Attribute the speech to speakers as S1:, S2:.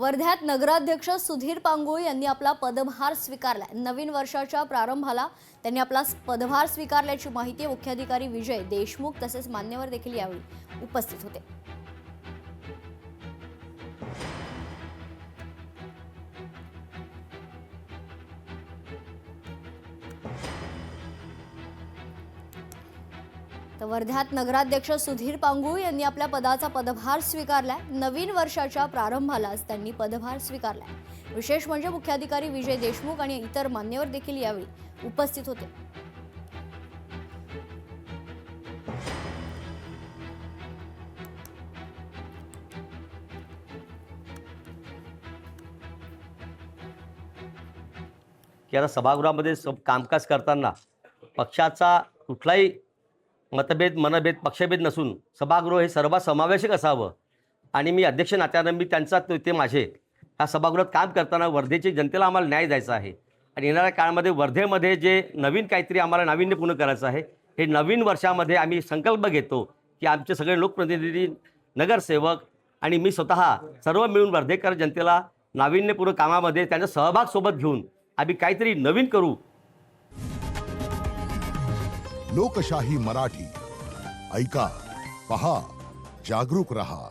S1: वर्ध्यात नगराध्यक्ष सुधीर पांगुळे यांनी आपला पदभार स्वीकारला। नवीन वर्षाच्या प्रारंभाला त्यांनी आपला पदभार स्वीकारल्याची माहिती मुख्याधिकारी विजय देशमुख तसेच मान्यवर देखील यावेळी उपस्थित होते। तर वर्ध्यात नगराध्यक्ष सुधीर पांगुळे यांनी आपल्या पदाचा पदभार स्वीकारला। नवीन वर्षाच्या प्रारंभालाच त्यांनी पदभार स्वीकारला। विशेष म्हणजे मुख्याधिकारी विजय देशमुख आणि इतर मान्यवर देखील यावेळी उपस्थित होते।
S2: की आता सभागृहामध्ये कामकाज करताना पक्षाचा कुठलाही मतभेद मनभेद पक्षभेद नसून सभागृह हे सर्वसमावेशक असावं आणि मी अध्यक्ष नात्यानं मी त्यांचा ते माझे ह्या सभागृहात काम करताना वर्धेची जनतेला आम्हाला न्याय द्यायचा आहे आणि येणाऱ्या काळामध्ये वर्धेमध्ये जे नवीन काहीतरी आम्हाला नाविन्यपूर्ण करायचं आहे हे नवीन वर्षामध्ये आम्ही संकल्प घेतो की आमचे सगळे लोकप्रतिनिधी नगरसेवक आणि मी स्वतः सर्व मिळून वर्धेकर जनतेला नाविन्यपूर्ण कामामध्ये त्यांचा सहभाग सोबत घेऊन आम्ही काहीतरी नवीन करू।
S3: लोकशाही मराठी ऐका, पहा, जागरूक रहा।